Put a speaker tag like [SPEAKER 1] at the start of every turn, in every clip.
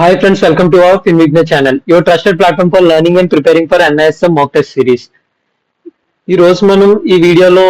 [SPEAKER 1] Hi friends, welcome to our FinVigna channel, your trusted platform for learning and preparing for NISM mock test series. ఈ రోజు మనం ఈ వీడియోలో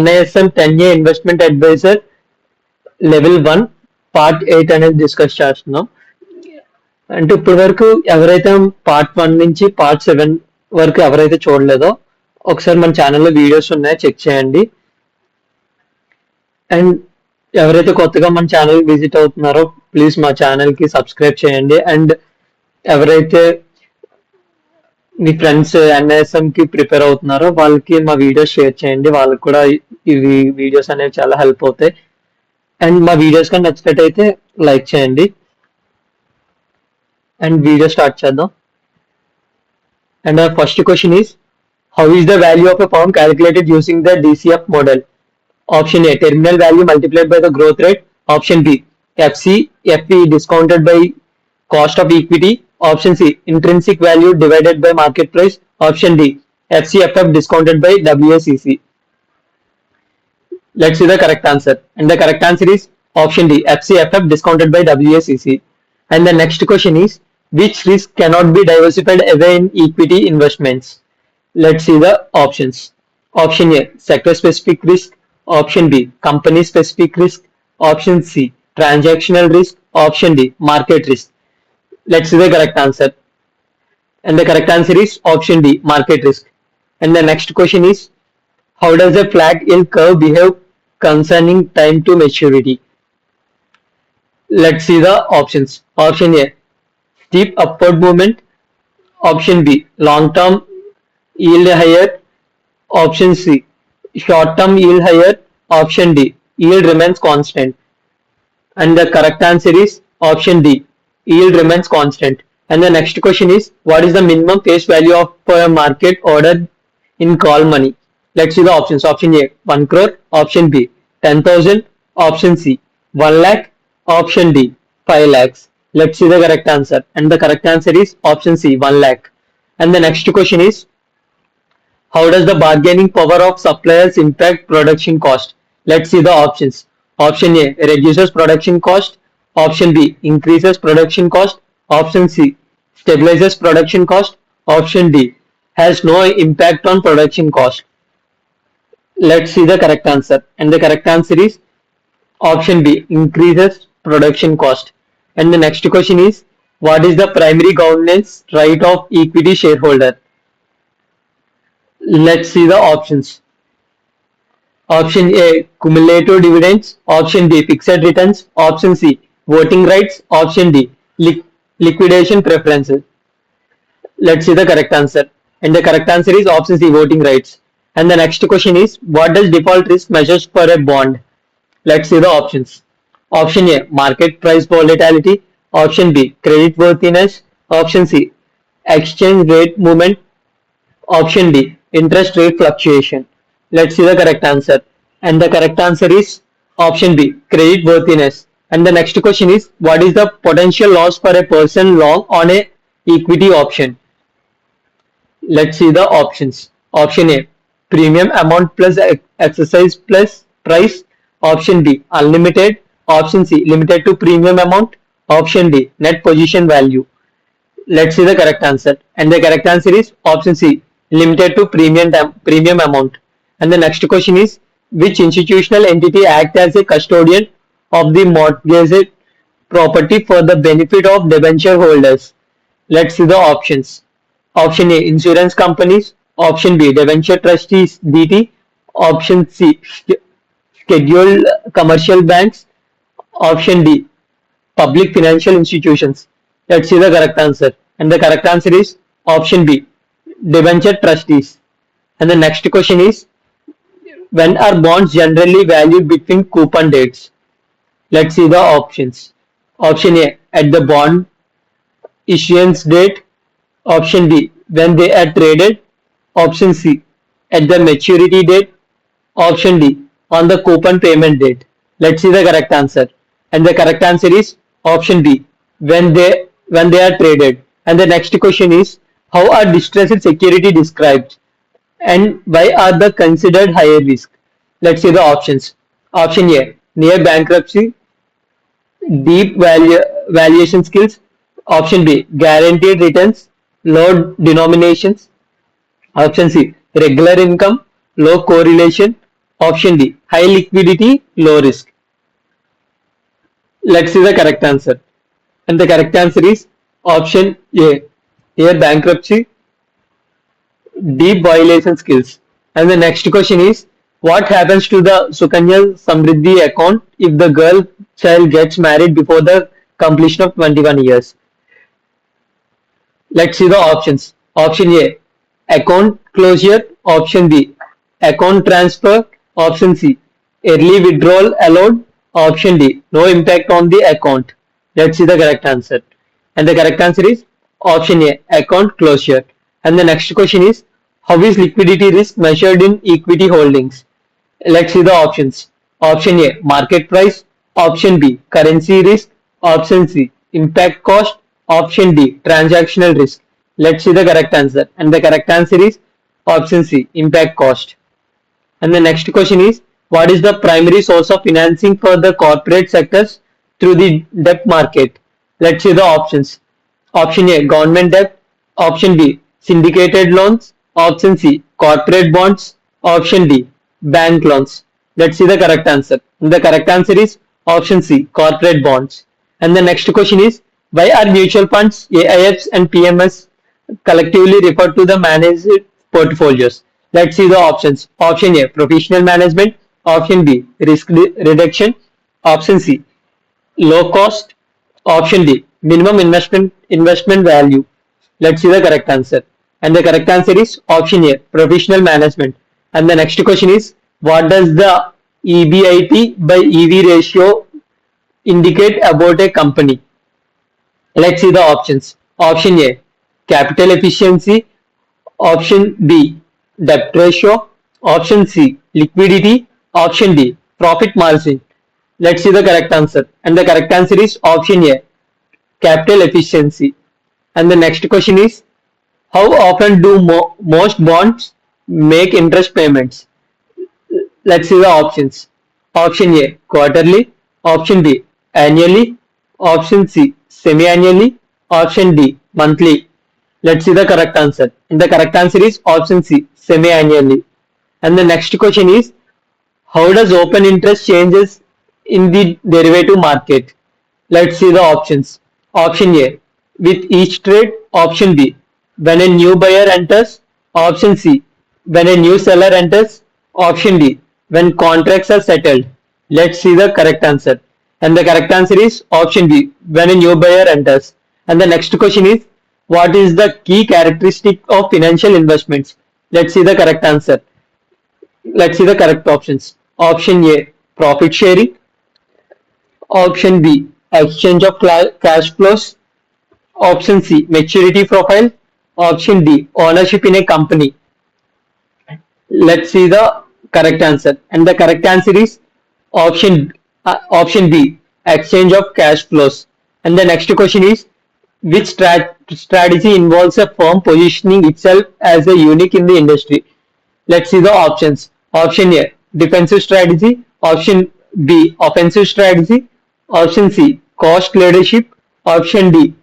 [SPEAKER 1] NISM 10A investment adviser level 1 part 8 అనేది discuss చేస్తున్నాం. అంటే ఇప్పటి వరకు ఎవరైతే పార్ట్ 1 నుంచి పార్ట్ 7 వరకు ఎవరైతే చూడలేదో ఒకసారి మన ఛానల్లో వీడియోస్ ఉన్నాయో చెక్ చేయండి. అండ్ ఎవరైతే కొత్తగా మన ఛానల్ విజిట్ అవుతున్నారో ప్లీజ్ మా ఛానల్ కి సబ్స్క్రైబ్ చేయండి. అండ్ ఎవరైతే మీ ఫ్రెండ్స్ NISM కి ప్రిపేర్ అవుతున్నారో వాళ్ళకి మా వీడియోస్ షేర్ చేయండి, వాళ్ళకి కూడా ఇవి వీడియోస్ అనేవి చాలా హెల్ప్ అవుతాయి. అండ్ మా వీడియోస్ కానీ నచ్చినట్టయితే లైక్ చేయండి. అండ్ వీడియో స్టార్ట్ చేద్దాం. And our first question is, how is the value of a firm calculated using the DCF model? Option A, terminal value multiplied by the growth rate. Option B, FCFE discounted by cost of equity. Option C, intrinsic value divided by market price. Option D, FCFF discounted by WACC. Let's see the correct answer. And the correct answer is option D, FCFF discounted by WACC. And the next question is, which risk cannot be diversified away in equity investments? Let's see the options. Option A, sector specific risk. Option B, company specific risk. Option C, transactional risk. Option D, market risk. Let's see the correct answer. And the correct answer is option D, market risk. And the next question is, how does a flat yield curve behave concerning time to maturity? Let's see the options. Option A, steep upward movement. Option B, long term yield higher. Option C, short term yield higher. Option D, yield remains constant. And the correct answer is option D, yield remains constant. And the next question is, what is the minimum face value of a market order in call money? Let's see the options. Option A, 1 crore. Option B, 10,000. Option C, 1 lakh. Option D, 5 lakhs. Let's see the correct answer. And the correct answer is option C, 1 lakh. And the next question is, how does the bargaining power of suppliers impact production cost? Let's see the options. Option A, reduces production cost. Option B, increases production cost. Option C, stabilizes production cost. Option D, has no impact on production cost. Let's see the correct answer. And the correct answer is option B, increases production cost. And the next question is, what is the primary governance right of equity shareholder? Let's see the options. Option A, cumulative dividends. Option B, fixed returns. Option C, voting rights. Option D, liquidation preferences. Let's see the correct answer. And the correct answer is option C, voting rights. And the next question is, what does default risk measures for a bond? Let's see the options. Option A, market price volatility. Option B, credit worthiness. Option C, exchange rate movement. Option D, interest rate fluctuation. Let's see the correct answer. And the correct answer is option B, credit worthiness. And the next question is, what is the potential loss for a person long on a equity option? Let's see the options. Option A, premium amount plus exercise plus price. Option B, unlimited. Option C, limited to premium amount. Option D, net position value. Let's see the correct answer. And the correct answer is option C, limited to premium amount. And the next question is, which institutional entity acts as a custodian of the mortgaged property for the benefit of debenture holders? Let's see the options. Option A, insurance companies. Option B, debenture trustees DT. Option C, scheduled commercial banks. Option D, public financial institutions. Let's see the correct answer. And the correct answer is option B, debenture trustees. And the next question is, when are bonds generally valued between coupon dates? Let's see the options. Option A, at the bond issuance date. Option B, when they are traded. Option C, at the maturity date. Option D, on the coupon payment date. Let's see the correct answer. And the correct answer is option B, when they are traded. And the next question is, how are distressed security described and why are they considered higher risk? Let's see the options. Option A, near bankruptcy. Deep valuation skills. Option B, guaranteed returns, low denominations. Option C, regular income, low correlation. Option D, high liquidity, low risk. Let's see the correct answer. And the correct answer is option A. Here bankruptcy, deep violation skills. And the next question is, what happens to the Sukanya Samriddhi account if the girl child gets married before the completion of 21 years? Let's see the options. Option A, account closure. Option B, account transfer. Option C, early withdrawal allowed. Option D, no impact on the account. Let's see the correct answer. And the correct answer is option A, account closure. And the next question is, how is liquidity risk measured in equity holdings? Let's see the options. Option A, market price. Option B, currency risk. Option C, impact cost. Option D, transactional risk. Let's see the correct answer. And the correct answer is option C, impact cost. And the next question is, what is the primary source of financing for the corporate sectors through the debt market? Let's see the options. Option A, government debt. Option B, syndicated loans. Option C, corporate bonds. Option D, bank loans. Let's see the correct answer. And the correct answer is option C, corporate bonds. And the next question is, why are mutual funds, AIFs and PMS collectively referred to the managed portfolios? Let's see the options. Option A, professional management. Option B, risk reduction. Option C, low cost. Option D, minimum investment value. Let's see the correct answer. And the correct answer is option A, professional management. And the next question is, what does the EBIT by EV ratio indicate about a company? Let's see the options. Option A, capital efficiency. Option B, debt ratio. Option C, liquidity. Option D, profit margin. Let's see the correct answer. And the correct answer is option A, capital efficiency. And the next question is, how often do most bonds make interest payments? Let's see the options. Option A, quarterly. Option B, annually. Option C, semi-annually. Option D, monthly. Let's see the correct answer. And the correct answer is option C, semi-annually. And the next question is, how does open interest changes in the derivative market? Let's see the options. Option A, with each trade. Option B, when a new buyer enters. Option C, when a new seller enters. Option D, when contracts are settled. Let's see the correct answer. And the correct answer is option B, when a new buyer enters. And the next question is, what is the key characteristic of financial investments? Let's see the correct answer. Let's see the correct options. Option A, profit sharing. Option B, exchange of cash flows. Option C, maturity profile. Option D, ownership in a company. Let's see the correct answer. And the correct answer is option B, exchange of cash flows. And the next question is, which strategy involves a firm positioning itself as a unique in the industry? Let's see the options. Option A, defensive strategy. Option B, offensive strategy. Option C, cost leadership. Option D,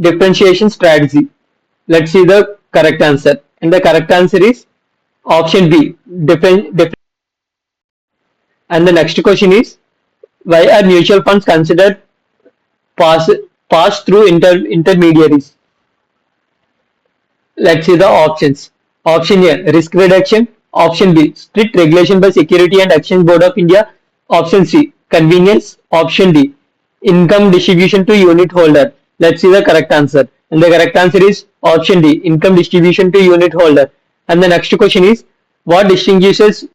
[SPEAKER 1] differentiation strategy. Let's see the correct answer. And the correct answer is option B, and the next question is, why are mutual funds considered pass, pass through intermediaries? Let's see the options. Option A, risk reduction. Option B, strict regulation by Security and Exchange Board of India. Option C, convenience. Option D, income distribution to unit holder. Let's see the correct answer. And the correct answer is option D, income distribution to unit holder. And the next question is, what distinguishes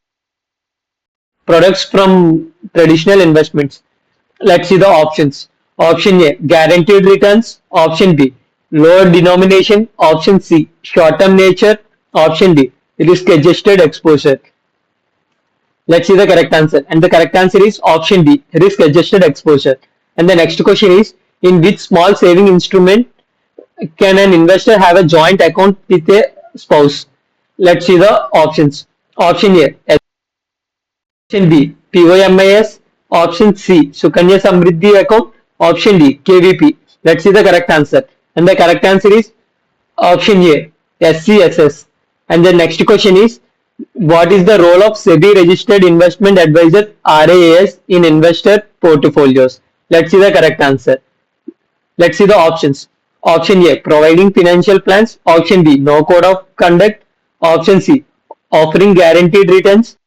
[SPEAKER 1] products from traditional investments? Let's see the options. Option A, guaranteed returns. Option B, lower denomination. Option C, short-term nature. Option D, risk-adjusted exposure. Let's see the correct answer. And the correct answer is option D, risk-adjusted exposure. And the next question is, in which small saving instrument can an investor have a joint account with a spouse? Let's see the options. Option A, option B, POMIS. Option C, Sukanya Samriddhi account. Option D, KVP. Let's see the correct answer. And the correct answer is option A, SCSS. And the next question is, what is the role of SEBI registered investment advisor RAS in investor portfolios? Let's see the correct answer. Let's see the options. Option A, providing financial plans. Option B, no code of conduct. Option C, offering guaranteed returns.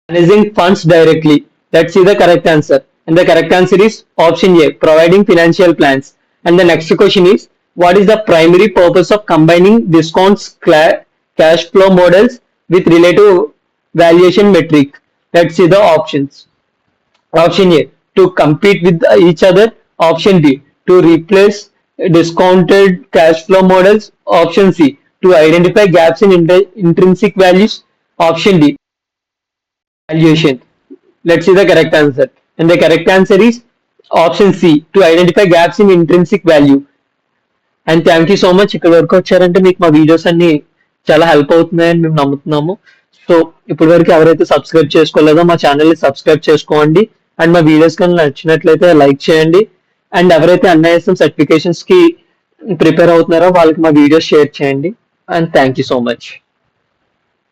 [SPEAKER 1] Managing funds directly. Let's see the correct answer. And the correct answer is option A, providing financial plans. And the next question is, what is the primary purpose of combining discounts cash flow models with relative valuation metric? Let's see the options. Option A, to compete with each other. Option B, to replace discounted cash flow models. Option C, to identify gaps in intrinsic values. Option D, valuation. Let's see the correct answer. And the correct answer is option C, to identify gaps in intrinsic value. And thank you so much ఇక్కడ వరకు వచ్చారంటే మీకు మా videos అన్ని చాలా help అవుతున్నాయని మేము నమ్ముతున్నాము. So ఇప్పటి వరకు ఎవరైతే సబ్స్క్రైబ్ చేసుకోలేదో మా ఛానల్ని సబ్స్క్రైబ్ చేసుకోండి. అండ్ మా వీడియోస్ కానీ నచ్చినట్లయితే లైక్ చేయండి. అండ్ ఎవరైతే అన్ఐఎస్ఎం సర్టిఫికేషన్స్ కి ప్రిపేర్ అవుతున్నారో వాళ్ళకి మా వీడియోస్ షేర్ చేయండి. And thank you so much.